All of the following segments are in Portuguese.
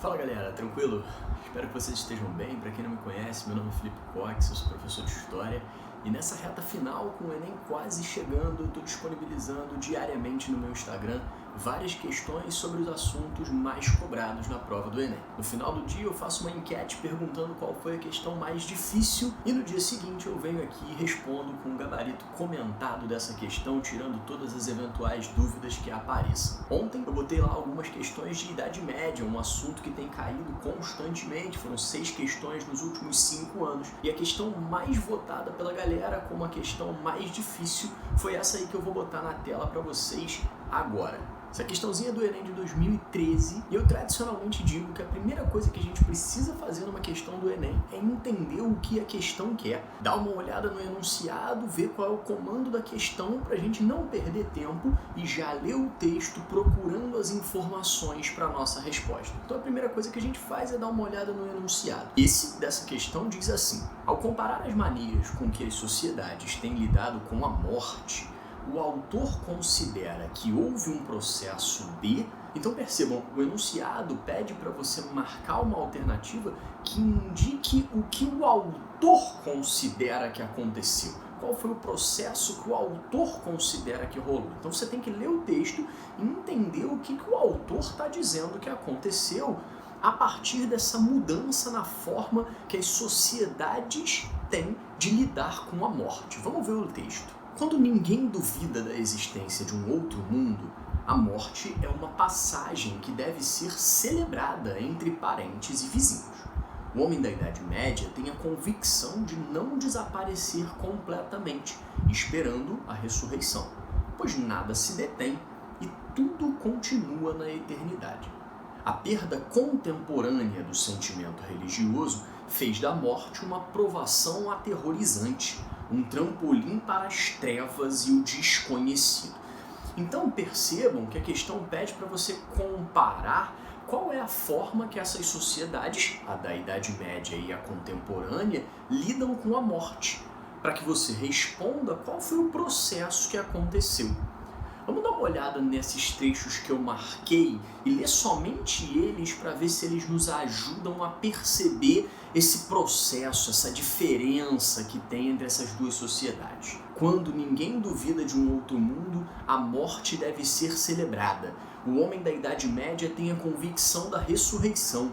Fala galera, tranquilo? Espero que vocês estejam bem. Para quem não me conhece, meu nome é Felipe Cox, eu sou professor de História e nessa reta final, com o Enem quase chegando, estou disponibilizando diariamente no meu Instagram várias questões sobre os assuntos mais cobrados na prova do Enem. No final do dia eu faço uma enquete perguntando qual foi a questão mais difícil e no dia seguinte eu venho aqui e respondo com um gabarito comentado dessa questão, tirando todas as eventuais dúvidas que apareçam. Ontem eu botei lá algumas questões de Idade Média, um assunto que tem caído constantemente, foram 6 questões nos últimos 5 anos e a questão mais votada pela galera como a questão mais difícil foi essa aí que eu vou botar na tela para vocês agora. Essa questãozinha do Enem de 2013, e eu tradicionalmente digo que a primeira coisa que a gente precisa fazer numa questão do Enem é entender o que a questão quer, dar uma olhada no enunciado, ver qual é o comando da questão para a gente não perder tempo e já ler o texto procurando as informações para a nossa resposta. Então a primeira coisa que a gente faz é dar uma olhada no enunciado. Esse dessa questão diz assim: ao comparar as maneiras com que as sociedades têm lidado com a morte, o autor considera que houve um processo de... Então percebam, o enunciado pede para você marcar uma alternativa que indique o que o autor considera que aconteceu. Qual foi o processo que o autor considera que rolou. Então você tem que ler o texto e entender o que o autor está dizendo que aconteceu a partir dessa mudança na forma que as sociedades têm de lidar com a morte. Vamos ver o texto. Quando ninguém duvida da existência de um outro mundo, a morte é uma passagem que deve ser celebrada entre parentes e vizinhos. O homem da Idade Média tem a convicção de não desaparecer completamente, esperando a ressurreição, pois nada se detém e tudo continua na eternidade. A perda contemporânea do sentimento religioso fez da morte uma provação aterrorizante, um trampolim para as trevas e o desconhecido. Então percebam que a questão pede para você comparar qual é a forma que essas sociedades, a da Idade Média e a contemporânea, lidam com a morte, para que você responda qual foi o processo que aconteceu. Vamos dar uma olhada nesses trechos que eu marquei e ler somente eles para ver se eles nos ajudam a perceber esse processo, essa diferença que tem entre essas duas sociedades. Quando ninguém duvida de um outro mundo, a morte deve ser celebrada. O homem da Idade Média tem a convicção da ressurreição.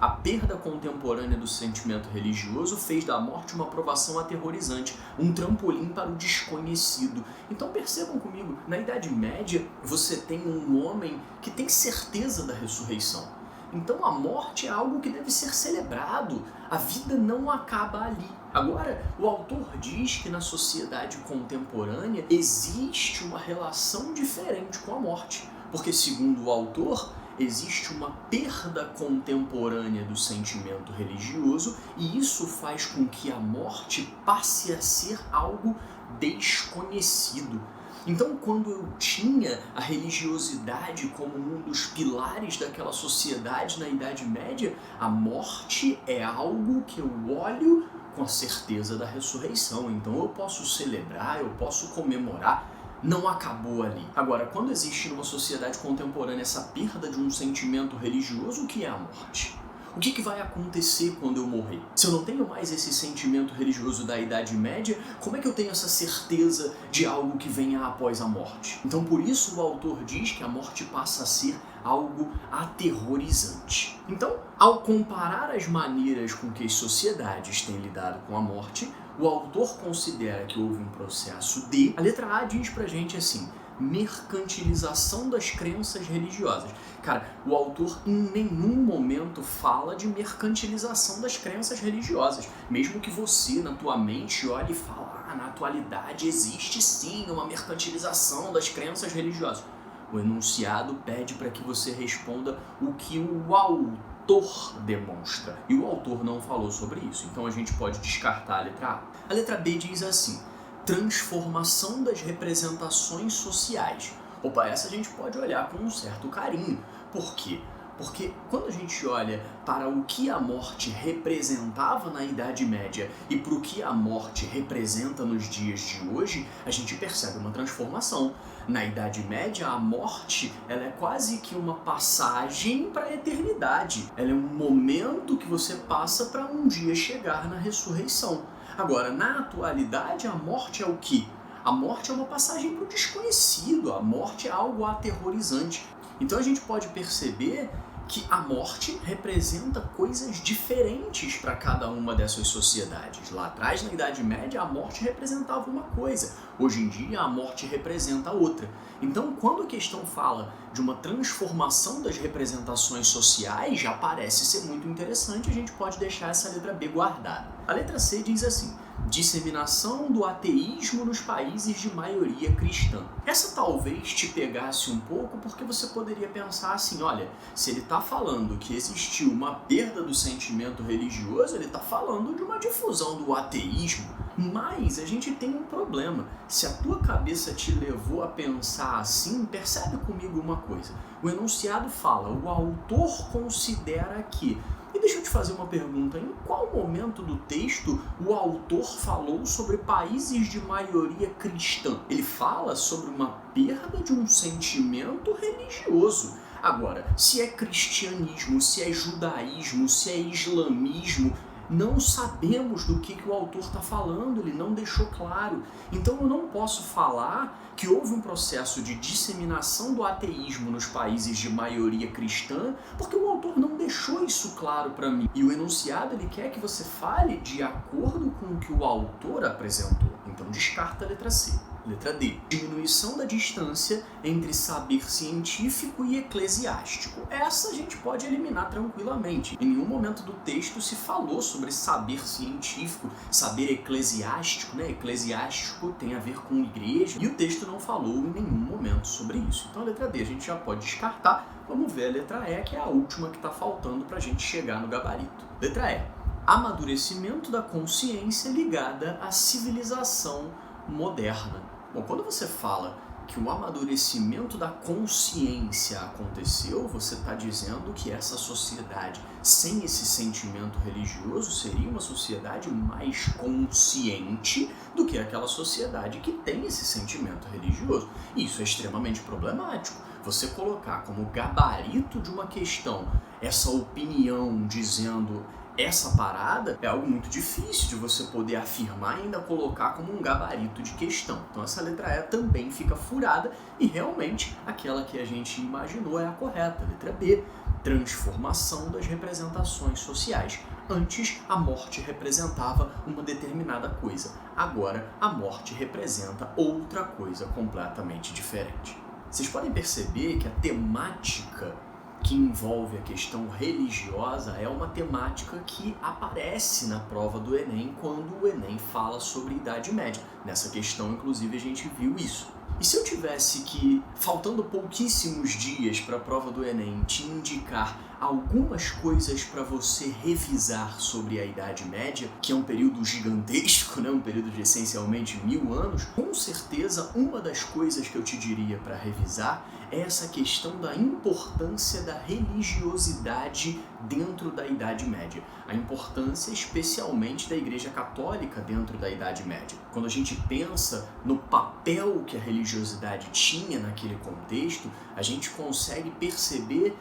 A perda contemporânea do sentimento religioso fez da morte uma provação aterrorizante, um trampolim para o desconhecido. Então percebam comigo, na Idade Média você tem um homem que tem certeza da ressurreição. Então a morte é algo que deve ser celebrado, a vida não acaba ali. Agora, o autor diz que na sociedade contemporânea existe uma relação diferente com a morte, porque segundo o autor, existe uma perda contemporânea do sentimento religioso e isso faz com que a morte passe a ser algo desconhecido. Então, quando eu tinha a religiosidade como um dos pilares daquela sociedade na Idade Média, a morte é algo que eu olho com a certeza da ressurreição. Então eu posso celebrar, eu posso comemorar, não acabou ali. Agora, quando existe numa sociedade contemporânea essa perda de um sentimento religioso, o que é a morte? O que vai acontecer quando eu morrer? Se eu não tenho mais esse sentimento religioso da Idade Média, como é que eu tenho essa certeza de algo que venha após a morte? Então, por isso o autor diz que a morte passa a ser algo aterrorizante. Então, ao comparar as maneiras com que as sociedades têm lidado com a morte, o autor considera que houve um processo de... A letra A diz pra gente assim: mercantilização das crenças religiosas. Cara, o autor em nenhum momento fala de mercantilização das crenças religiosas. Mesmo que você, na tua mente, olhe e fale, na atualidade existe sim uma mercantilização das crenças religiosas. O enunciado pede para que você responda o que o autor demonstra. E o autor não falou sobre isso, então a gente pode descartar a letra A. A letra B diz assim: transformação das representações sociais. Opa, essa a gente pode olhar com um certo carinho. Por quê? Porque quando a gente olha para o que a morte representava na Idade Média e para o que a morte representa nos dias de hoje, a gente percebe uma transformação. Na Idade Média, a morte ela é quase que uma passagem para a eternidade. Ela é um momento que você passa para um dia chegar na ressurreição. Agora, na atualidade, a morte é o quê? A morte é uma passagem para o desconhecido, a morte é algo aterrorizante. Então a gente pode perceber que a morte representa coisas diferentes para cada uma dessas sociedades. Lá atrás, na Idade Média, a morte representava uma coisa. Hoje em dia, a morte representa outra. Então, quando a questão fala de uma transformação das representações sociais, já parece ser muito interessante, a gente pode deixar essa letra B guardada. A letra C diz assim: disseminação do ateísmo nos países de maioria cristã. Essa talvez te pegasse um pouco porque você poderia pensar assim, olha, se ele está falando que existiu uma perda do sentimento religioso, ele está falando de uma difusão do ateísmo. Mas a gente tem um problema. Se a tua cabeça te levou a pensar assim, percebe comigo uma coisa. O enunciado fala, o autor considera que... E deixa eu te fazer uma pergunta, em qual momento do texto o autor falou sobre países de maioria cristã? Ele fala sobre uma perda de um sentimento religioso. Agora, se é cristianismo, se é judaísmo, se é islamismo, não sabemos do que o autor está falando, ele não deixou claro. Então eu não posso falar que houve um processo de disseminação do ateísmo nos países de maioria cristã, porque o autor não deixou isso claro para mim. E o enunciado ele quer que você fale de acordo com o que o autor apresentou. Então descarta a letra C. Letra D. Diminuição da distância entre saber científico e eclesiástico. Essa a gente pode eliminar tranquilamente. Em nenhum momento do texto se falou sobre saber científico, saber eclesiástico, né? Eclesiástico tem a ver com igreja, e o texto não falou em nenhum momento sobre isso. Então a letra D a gente já pode descartar. Vamos ver a letra E, que é a última que está faltando para a gente chegar no gabarito. Letra E. Amadurecimento da consciência ligada à civilização moderna. Bom, quando você fala que o amadurecimento da consciência aconteceu, você está dizendo que essa sociedade sem esse sentimento religioso seria uma sociedade mais consciente do que aquela sociedade que tem esse sentimento religioso. E isso é extremamente problemático. Você colocar como gabarito de uma questão essa opinião dizendo essa parada é algo muito difícil de você poder afirmar e ainda colocar como um gabarito de questão. Então essa letra E também fica furada e realmente aquela que a gente imaginou é a correta. Letra B, transformação das representações sociais. Antes, a morte representava uma determinada coisa. Agora, a morte representa outra coisa completamente diferente. Vocês podem perceber que a temática que envolve a questão religiosa é uma temática que aparece na prova do Enem quando o Enem fala sobre Idade Média. Nessa questão, inclusive, a gente viu isso. E se eu tivesse que, faltando pouquíssimos dias para a prova do Enem, te indicar algumas coisas para você revisar sobre a Idade Média, que é um período gigantesco, né? Um período de essencialmente 1000 anos, com certeza uma das coisas que eu te diria para revisar é essa questão da importância da religiosidade dentro da Idade Média. A importância especialmente da Igreja Católica dentro da Idade Média. Quando a gente pensa no papel que a religiosidade tinha naquele contexto, a gente consegue perceber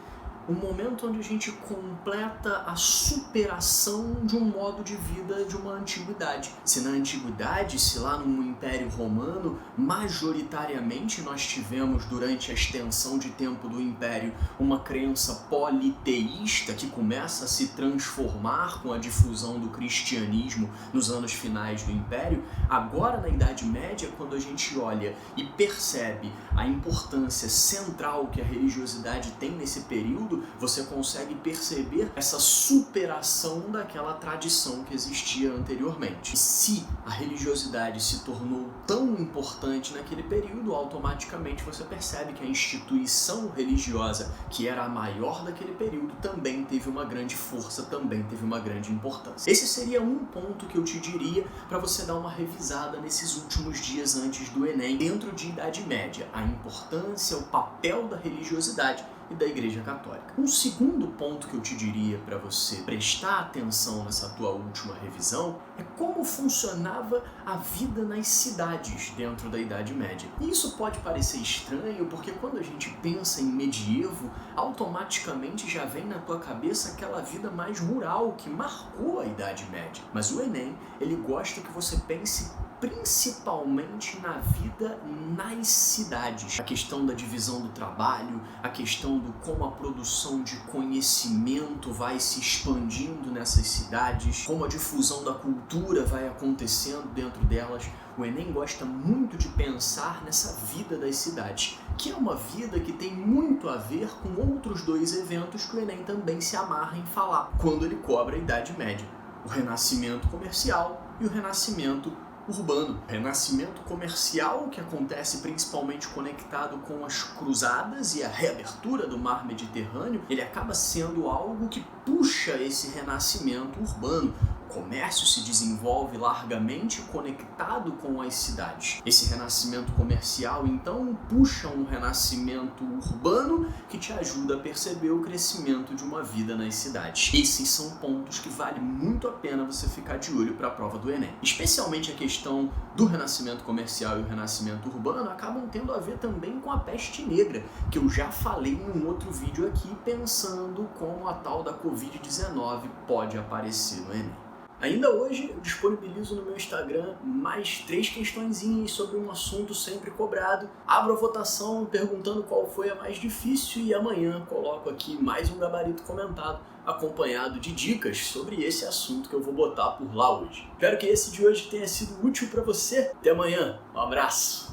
um momento onde a gente completa a superação de um modo de vida de uma antiguidade. Se na antiguidade, se lá no Império Romano, majoritariamente nós tivemos durante a extensão de tempo do Império uma crença politeísta que começa a se transformar com a difusão do cristianismo nos anos finais do Império, agora na Idade Média, quando a gente olha e percebe a importância central que a religiosidade tem nesse período, você consegue perceber essa superação daquela tradição que existia anteriormente. E se a religiosidade se tornou tão importante naquele período, automaticamente você percebe que a instituição religiosa, que era a maior daquele período, também teve uma grande força, também teve uma grande importância. Esse seria um ponto que eu te diria para você dar uma revisada nesses últimos dias antes do Enem, dentro de Idade Média, a importância, o papel da religiosidade. e da Igreja Católica. Um segundo ponto que eu te diria para você prestar atenção nessa tua última revisão é como funcionava a vida nas cidades dentro da Idade Média. E isso pode parecer estranho, porque quando a gente pensa em medievo, automaticamente já vem na tua cabeça aquela vida mais rural que marcou a Idade Média. Mas o Enem, ele gosta que você pense principalmente na vida nas cidades. A questão da divisão do trabalho, a questão do como a produção de conhecimento vai se expandindo nessas cidades, como a difusão da cultura vai acontecendo dentro delas. O Enem gosta muito de pensar nessa vida das cidades, que é uma vida que tem muito a ver com outros dois eventos que o Enem também se amarra em falar, quando ele cobra a Idade Média: o renascimento comercial e o renascimento urbano. O renascimento comercial, que acontece principalmente conectado com as cruzadas e a reabertura do mar Mediterrâneo, ele acaba sendo algo que puxa esse renascimento urbano. O comércio se desenvolve largamente conectado com as cidades. Esse renascimento comercial, então, puxa um renascimento urbano que te ajuda a perceber o crescimento de uma vida nas cidades. Esses são pontos que vale muito a pena você ficar de olho para a prova do Enem. Especialmente a questão do renascimento comercial e o renascimento urbano acabam tendo a ver também com a peste negra, que eu já falei em um outro vídeo aqui, pensando como a tal da Covid-19 pode aparecer no Enem. Ainda hoje eu disponibilizo no meu Instagram mais 3 questõezinhas sobre um assunto sempre cobrado. Abro a votação perguntando qual foi a mais difícil e amanhã coloco aqui mais um gabarito comentado, acompanhado de dicas sobre esse assunto que eu vou botar por lá hoje. Espero que esse de hoje tenha sido útil para você. Até amanhã, um abraço!